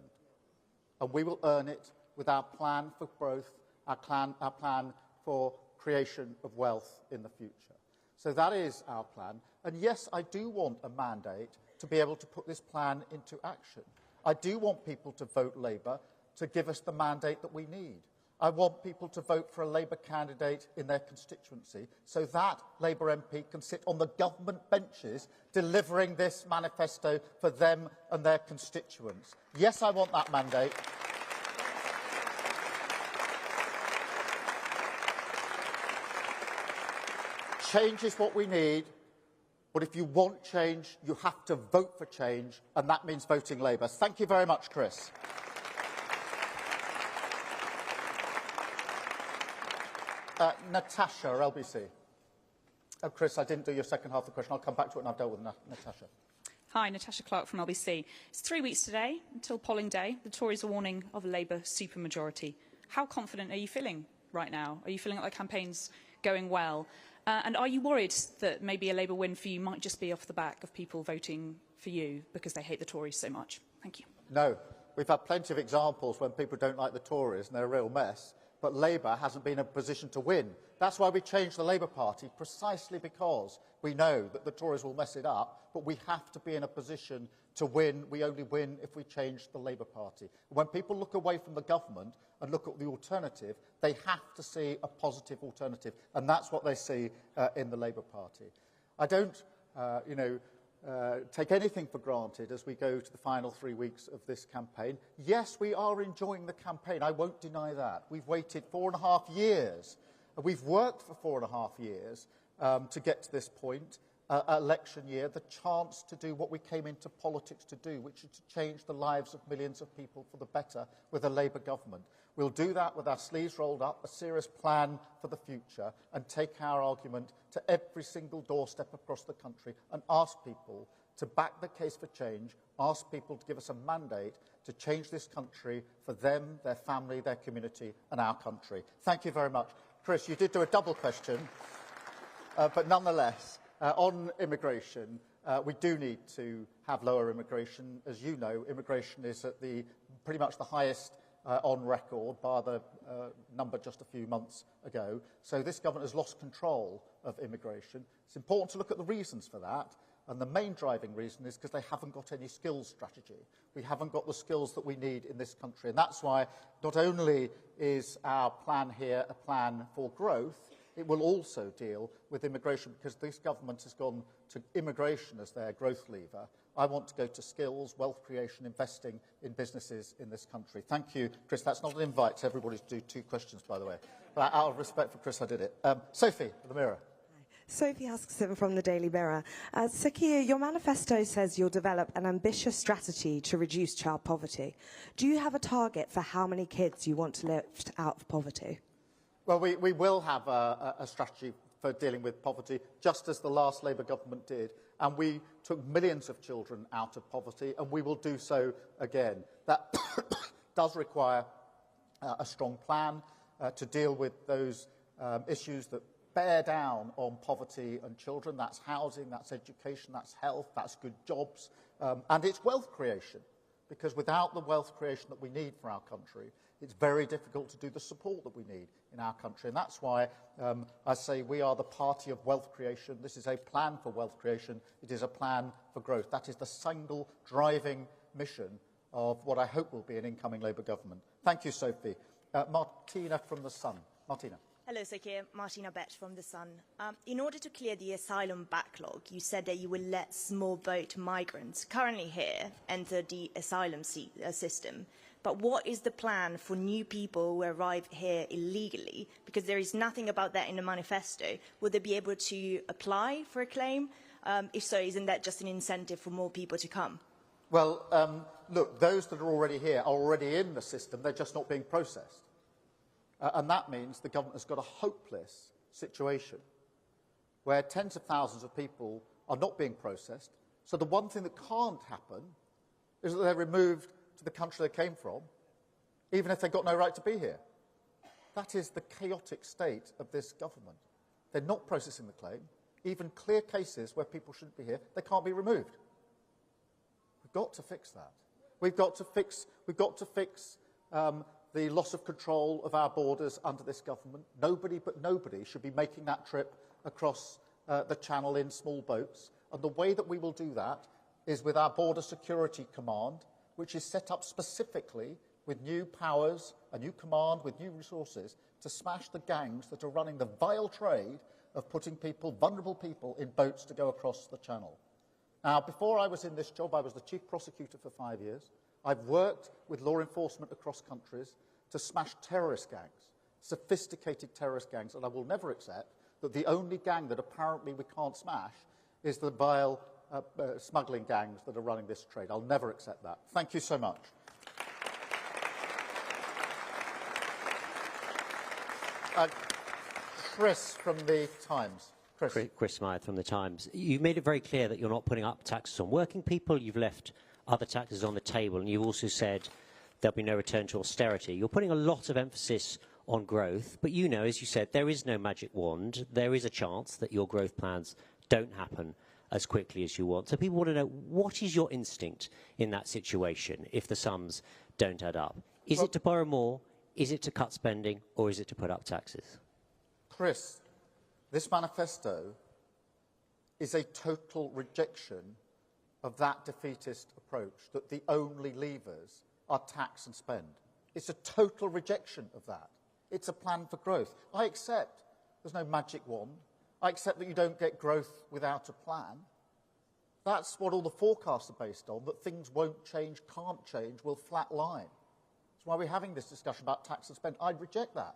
And we will earn it with our plan for growth, our plan for creation of wealth in the future. So that is our plan. And yes, I do want a mandate to be able to put this plan into action. I do want people to vote Labour to give us the mandate that we need. I want people to vote for a Labour candidate in their constituency so that Labour MP can sit on the government benches delivering this manifesto for them and their constituents. Yes, I want that mandate. Change is what we need, but if you want change, you have to vote for change, and that means voting Labour. Thank you very much, Chris. Natasha, LBC. Oh, Chris, I didn't do your second half of the question. I'll come back to it, and I've dealt with Natasha. Hi, Natasha Clark from LBC. It's 3 weeks today until polling day. The Tories are warning of a Labour supermajority. How confident are you feeling right now? Are you feeling like the campaign's going well? And are you worried that maybe a Labour win for you might just be off the back of people voting for you because they hate the Tories so much? Thank you. No. We've had plenty of examples when people don't like the Tories and they're a real mess. but Labour hasn't been in a position to win. That's why we changed the Labour Party, precisely because we know that the Tories will mess it up, but we have to be in a position to win. We only win if we change the Labour Party. When people look away from the government and look at the alternative, they have to see a positive alternative, and that's what they see in the Labour Party. I don't, take anything for granted as we go to the final 3 weeks of this campaign. Yes, we are enjoying the campaign. I won't deny that. We've waited 4.5 years. We've worked for 4.5 years to get to this point, election year, the chance to do what we came into politics to do, which is to change the lives of millions of people for the better with a Labour government. We'll do that with our sleeves rolled up, a serious plan for the future, and take our argument to every single doorstep across the country and ask people to back the case for change, ask people to give us a mandate to change this country for them, their family, their community and our country. Thank you very much. Chris, you did do a double question, but nonetheless, on immigration, we do need to have lower immigration. As you know, immigration is at pretty much the highest on record, bar the number just a few months ago. So this government has lost control of immigration. It's important to look at the reasons for that. And the main driving reason is because they haven't got any skills strategy. We haven't got the skills that we need in this country. And that's why not only is our plan here a plan for growth, it will also deal with immigration, because this government has gone to immigration as their growth lever. I want to go to skills, wealth creation, investing in businesses in this country. Thank you, Chris. That's not an invite to everybody to do 2 questions, by the way. But out of respect for Chris, I did it. Sophie, the Mirror. Sophie Huskisson from the Daily Mirror. Sir Keir, your manifesto says you'll develop an ambitious strategy to reduce child poverty. Do you have a target for how many kids you want to lift out of poverty? Well, we will have a strategy for dealing with poverty, just as the last Labour government did. And we took millions of children out of poverty, and we will do so again. That does require a strong plan to deal with those issues that bear down on poverty and children. That's housing, that's education, that's health, that's good jobs, and it's wealth creation. Because without the wealth creation that we need for our country, it's very difficult to do the support that we need in our country. And that's why I say we are the party of wealth creation. This is a plan for wealth creation. It is a plan for growth. That is the single driving mission of what I hope will be an incoming Labour government. Thank you, Sophie. Martina from The Sun. Martina. Hello, Sir Keir. Martina Bett from The Sun. In order to clear the asylum backlog, you said that you will let small boat migrants currently here enter the asylum system. But what is the plan for new people who arrive here illegally? Because there is nothing about that in the manifesto. Will they be able to apply for a claim? If so, isn't that just an incentive for more people to come? Well, look, those that are already here are already in the system. They're just not being processed. And that means the government has got a hopeless situation where tens of thousands of people are not being processed. So the one thing that can't happen is that they're removed to the country they came from, even if they've got no right to be here. That is the chaotic state of this government. They're not processing the claim. Even clear cases where people shouldn't be here, they can't be removed. We've got to fix that. We've got to fix the loss of control of our borders under this government. Nobody but nobody should be making that trip across the channel in small boats. And the way that we will do that is with our Border Security Command, which is set up specifically with new powers, a new command with new resources to smash the gangs that are running the vile trade of putting people, vulnerable people, in boats to go across the channel. Now, before I was in this job, I was the chief prosecutor for 5 years. I've worked with law enforcement across countries to smash terrorist gangs, sophisticated terrorist gangs, and I will never accept that the only gang that apparently we can't smash is the vile smuggling gangs that are running this trade. I'll never accept that. Thank you so much. Chris from The Times. Chris Smythe from The Times. You've made it very clear that you're not putting up taxes on working people. You've left other taxes on the table, and you've also said there'll be no return to austerity. You're putting a lot of emphasis on growth, but you know, as you said, there is no magic wand. There is a chance that your growth plans don't happen as quickly as you want. So people want to know, what is your instinct in that situation if the sums don't add up? Is it to borrow more? Is it to cut spending or is it to put up taxes? Chris, this manifesto is a total rejection of that defeatist approach, that the only levers are tax and spend. It's a total rejection of that. It's a plan for growth. I accept there's no magic wand. I accept that you don't get growth without a plan. That's what all the forecasts are based on, that things won't change, can't change, will flatline. That's why we're having this discussion about tax and spend. I'd reject that.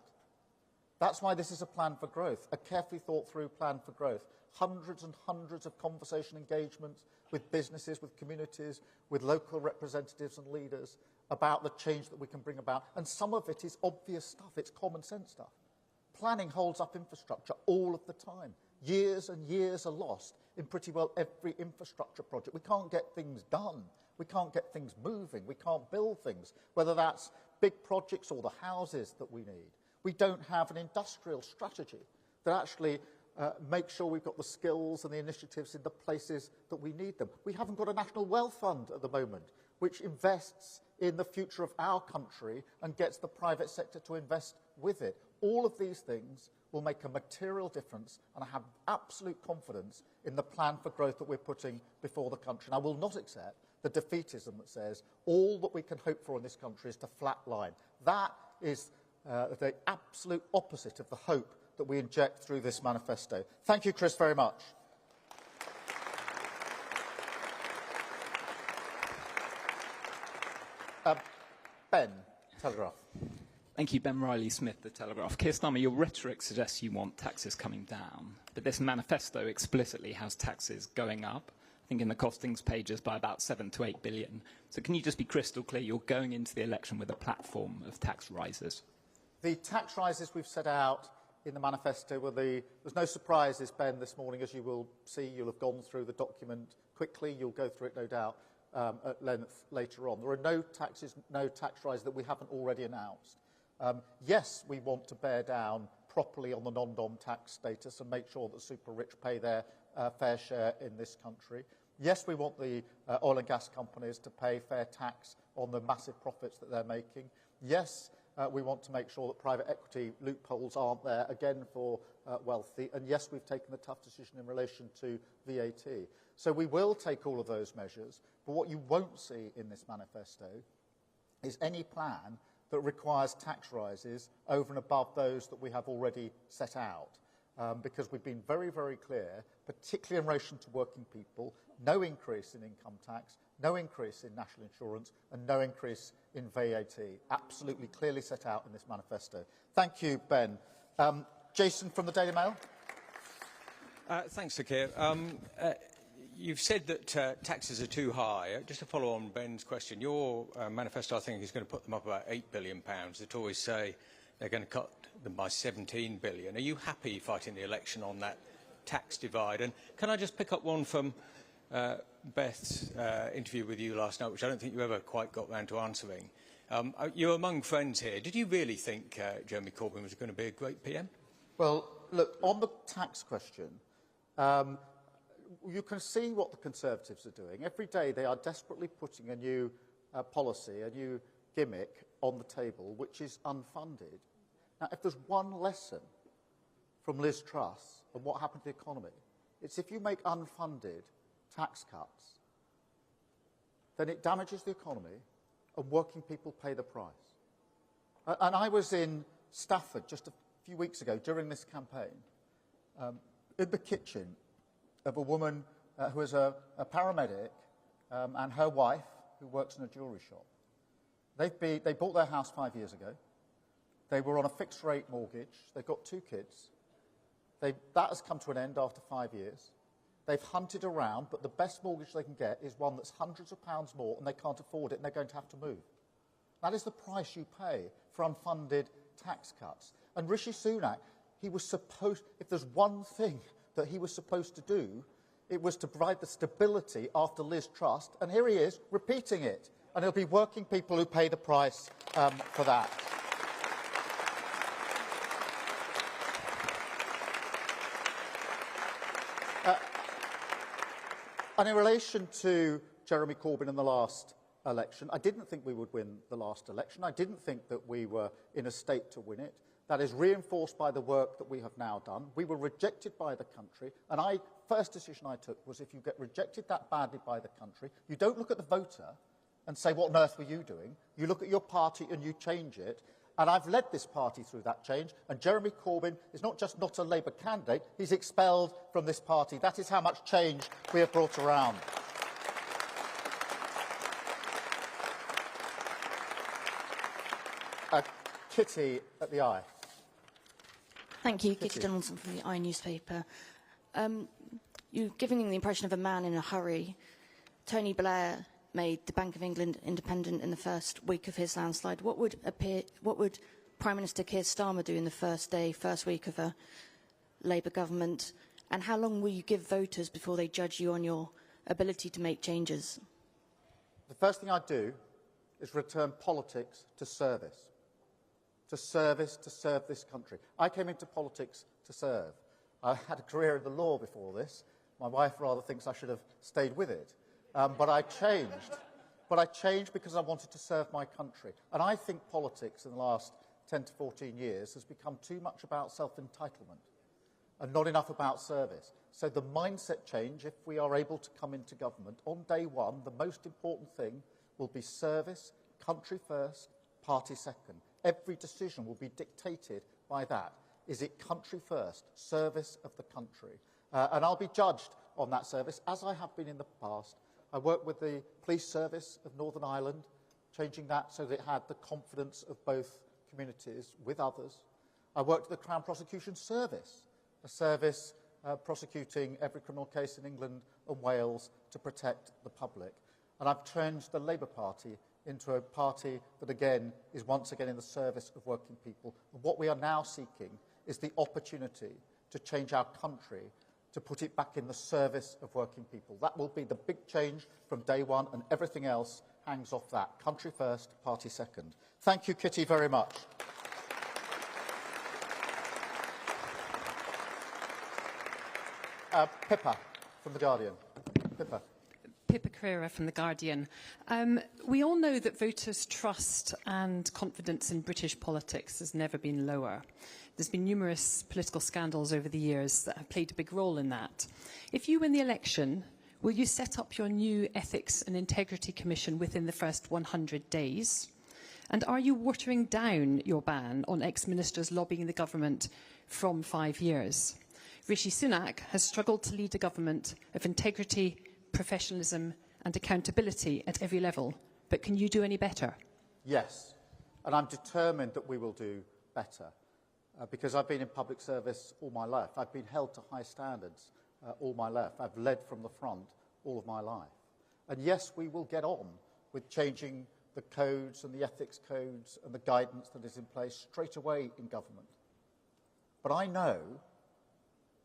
That's why this is a plan for growth, a carefully thought through plan for growth. Hundreds and hundreds of conversation engagements with businesses, with communities, with local representatives and leaders about the change that we can bring about. And some of it is obvious stuff, it's common sense stuff. Planning holds up infrastructure all of the time. Years and years are lost in pretty well every infrastructure project. We can't get things done. We can't get things moving. We can't build things, whether that's big projects or the houses that we need. We don't have an industrial strategy that actually makes sure we've got the skills and the initiatives in the places that we need them. We haven't got a national wealth fund at the moment, which invests in the future of our country and gets the private sector to invest with it. All of these things will make a material difference, and I have absolute confidence in the plan for growth that we're putting before the country. And I will not accept the defeatism that says all that we can hope for in this country is to flatline. That is the absolute opposite of the hope that we inject through this manifesto. Thank you, Chris, very much. Ben, Telegraph. Thank you, Ben Riley-Smith, The Telegraph. Keir Starmer, your rhetoric suggests you want taxes coming down, but this manifesto explicitly has taxes going up, I think in the costings pages by about 7 to 8 billion. So can you just be crystal clear, you're going into the election with a platform of tax rises? The tax rises we've set out in the manifesto were there's no surprises, Ben, this morning, as you will see. You'll have gone through the document quickly. You'll go through it, no doubt, at length later on. There are no taxes, no tax rises that we haven't already announced. Yes, we want to bear down properly on the non-dom tax status and make sure that super rich pay their fair share in this country. Yes, we want the oil and gas companies to pay fair tax on the massive profits that they're making. Yes, we want to make sure that private equity loopholes aren't there, again, for wealthy. And yes, we've taken the tough decision in relation to VAT. So we will take all of those measures. But what you won't see in this manifesto is any plan that requires tax rises over and above those that we have already set out. Because we've been very, very clear, particularly in relation to working people, no increase in income tax, no increase in national insurance, and no increase in VAT. Absolutely clearly set out in this manifesto. Thank you, Ben. Jason from the Daily Mail. Thanks, Sir Keir. You've said that taxes are too high. Just to follow on Ben's question, your manifesto, I think, is going to put them up about £8 billion. The Tories say they're going to cut them by 17 billion. Are you happy fighting the election on that tax divide? And can I just pick up one from Beth's interview with you last night, which I don't think you ever quite got round to answering. You're among friends here. Did you really think Jeremy Corbyn was going to be a great PM? Well, look, on the tax question, you can see what the Conservatives are doing. Every day they are desperately putting a new policy, a new gimmick on the table, which is unfunded. Now, if there's one lesson from Liz Truss and what happened to the economy, it's if you make unfunded tax cuts, then it damages the economy and working people pay the price. And I was in Stafford just a few weeks ago during this campaign, in the kitchen of a woman who is a paramedic and her wife, who works in a jewellery shop. They bought their house 5 years ago. They were on a fixed-rate mortgage. They've got 2 kids. That has come to an end after 5 years. They've hunted around, but the best mortgage they can get is one that's hundreds of pounds more, and they can't afford it, and they're going to have to move. That is the price you pay for unfunded tax cuts. And Rishi Sunak, if there's one thing that he was supposed to do, it was to provide the stability after Liz Truss, and here he is repeating it. And it'll be working people who pay the price for that. And in relation to Jeremy Corbyn and the last election. I didn't think we would win the last election. I didn't think that we were in a state to win it. That is reinforced by the work that we have now done. We were rejected by the country, and first decision I took was if you get rejected that badly by the country, you don't look at the voter and say, what on earth were you doing? You look at your party and you change it. And I've led this party through that change, and Jeremy Corbyn is not just not a Labour candidate, he's expelled from this party. That is how much change we have brought around. Kitty at the Eye. Thank you. Kitty Donaldson from the Eye newspaper. You're giving the impression of a man in a hurry. Tony Blair made the Bank of England independent in the first week of his landslide. What would Prime Minister Keir Starmer do in the first week of a Labour government? And how long will you give voters before they judge you on your ability to make changes? The first thing I'd do is return politics to service. To serve this country. I came into politics to serve. I had a career in the law before this. My wife rather thinks I should have stayed with it. But I changed. But I changed because I wanted to serve my country. And I think politics in the last 10 to 14 years has become too much about self-entitlement and not enough about service. So the mindset change, if we are able to come into government, on day one, the most important thing will be service, country first, party second. Every decision will be dictated by that. Is it country first, service of the country? And I'll be judged on that service, as I have been in the past. I worked with the police service of Northern Ireland, changing that so that it had the confidence of both communities with others. I worked with the Crown Prosecution Service, a service prosecuting every criminal case in England and Wales to protect the public. And I've changed the Labour Party into a party that, again, is once again in the service of working people. And what we are now seeking is the opportunity to change our country, to put it back in the service of working people. That will be the big change from day one, and everything else hangs off that. Country first, party second. Thank you, Kitty, very much. Pippa from The Guardian. Pippa. Pippa Crerar from The Guardian. We all know that voters' trust and confidence in British politics has never been lower. There's been numerous political scandals over the years that have played a big role in that. If you win the election, will you set up your new Ethics and Integrity Commission within the first 100 days? And are you watering down your ban on ex-ministers lobbying the government from 5 years? Rishi Sunak has struggled to lead a government of integrity, professionalism and accountability at every level. But can you do any better? Yes, and I'm determined that we will do better because I've been in public service all my life. I've been held to high standards all my life. I've led from the front all of my life. And yes, we will get on with changing the codes and the ethics codes and the guidance that is in place straight away in government. But I know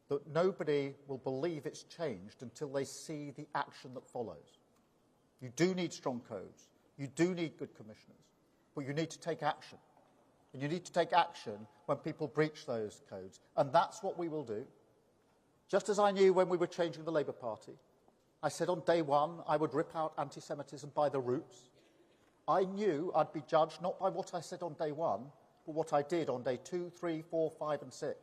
that nobody will believe it's changed until they see the action that follows. You do need strong codes. You do need good commissioners. But you need to take action. And you need to take action when people breach those codes. And that's what we will do. Just as I knew when we were changing the Labour Party, I said on day one I would rip out anti-Semitism by the roots. I knew I'd be judged not by what I said on day one, but what I did on day 2, 3, 4, 5 and 6.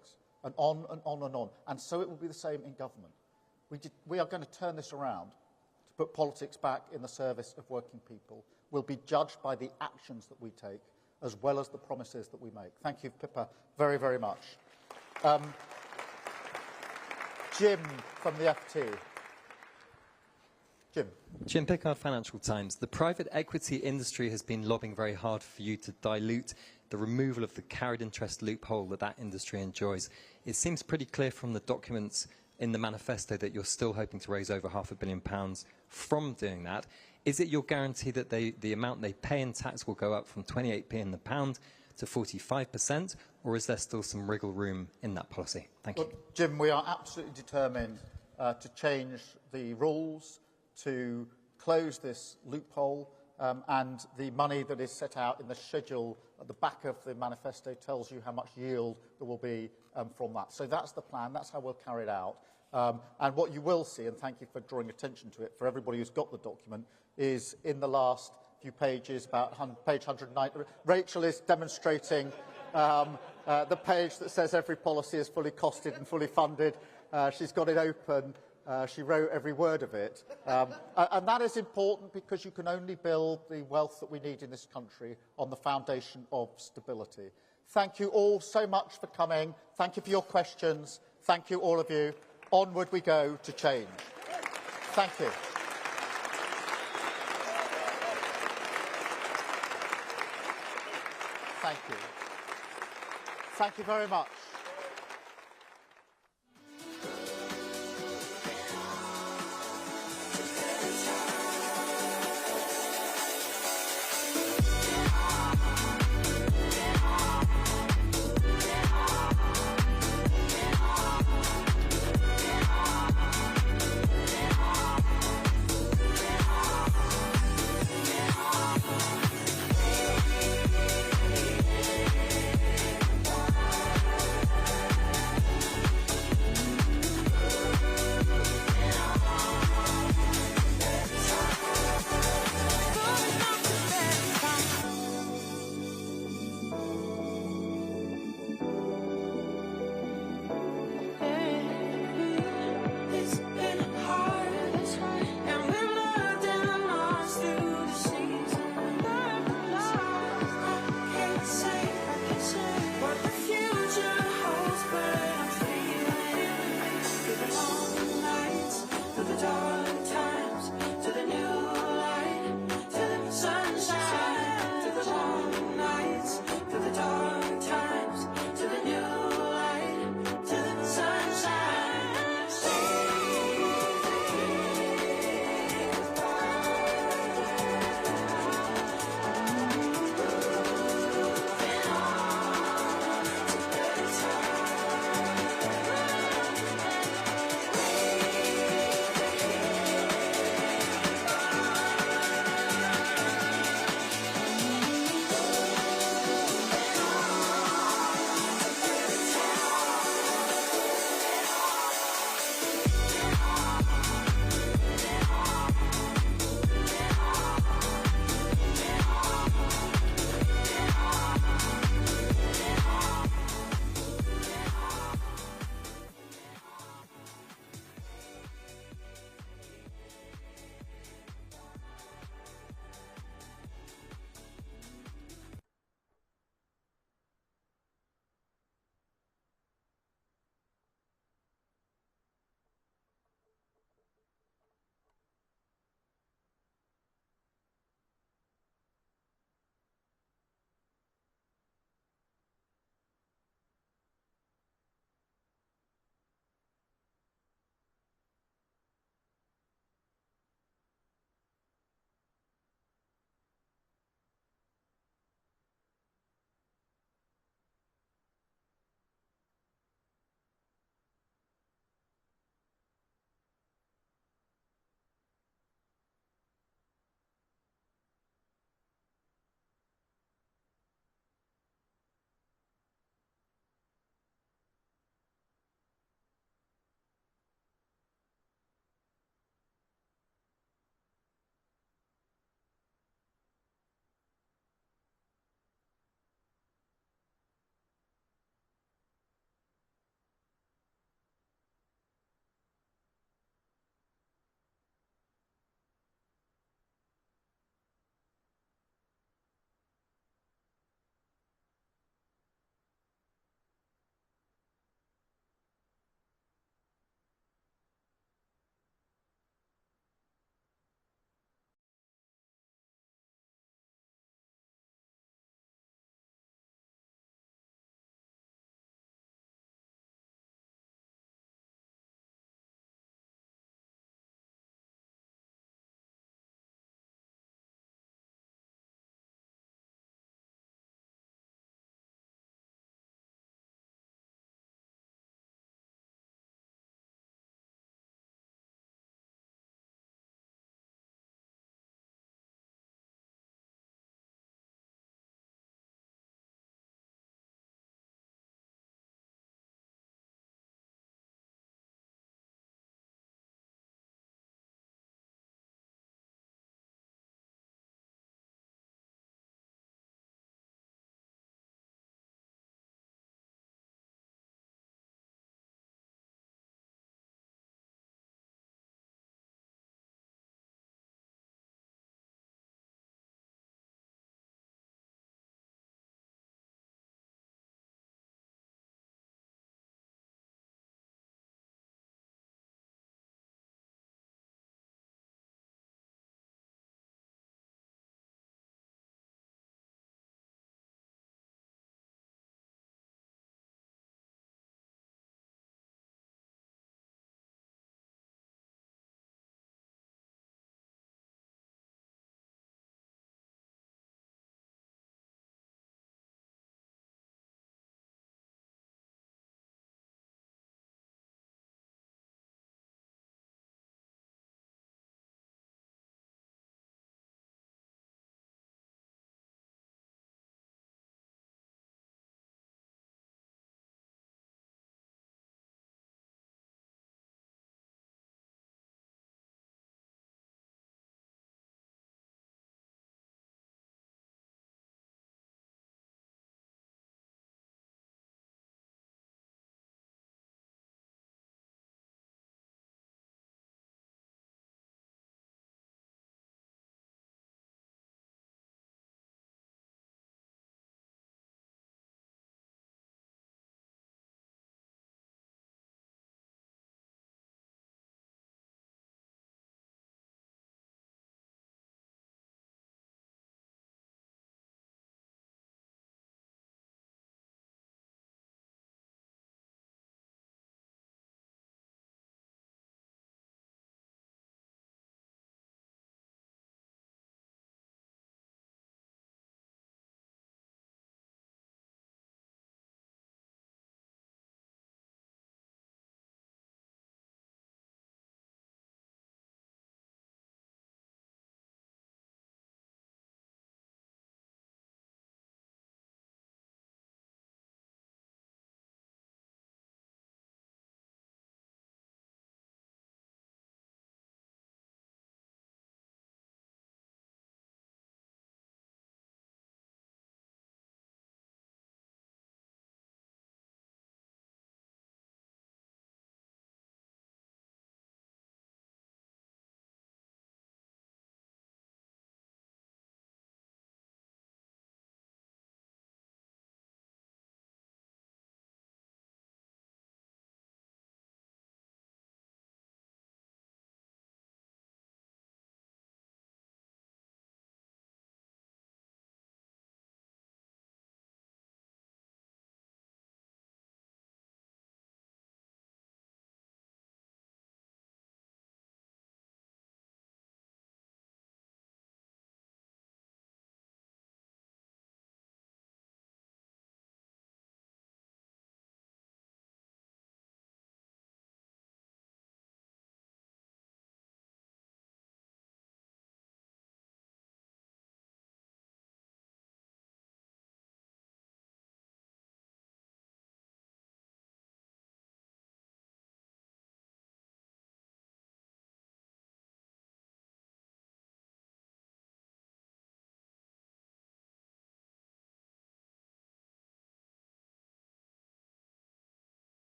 And on and on and on. And so it will be the same in government. We are going to turn this around to put politics back in the service of working people. We'll be judged by the actions that we take as well as the promises that we make. Thank you, Pippa, very, very much. Jim from the FT. Jim Pickard, Financial Times. The private equity industry has been lobbying very hard for you to dilute the removal of the carried interest loophole that industry enjoys. It seems pretty clear from the documents in the manifesto that you're still hoping to raise over £500 million from doing that. Is it your guarantee that the amount they pay in tax will go up from 28p in the pound to 45%, or is there still some wriggle room in that policy? Thank you. Jim, we are absolutely determined to change the rules, to close this loophole, and the money that is set out in the schedule at the back of the manifesto tells you how much yield there will be from that. So that's the plan. That's how we'll carry it out. And what you will see, and thank you for drawing attention to it, for everybody who's got the document, is in the last few pages, about page 190. Rachel is demonstrating the page that says every policy is fully costed and fully funded. She's got it open. She wrote every word of it. And that is important because you can only build the wealth that we need in this country on the foundation of stability. Thank you all so much for coming. Thank you for your questions. Thank you, all of you. Onward we go to change. Thank you. Thank you. Thank you very much.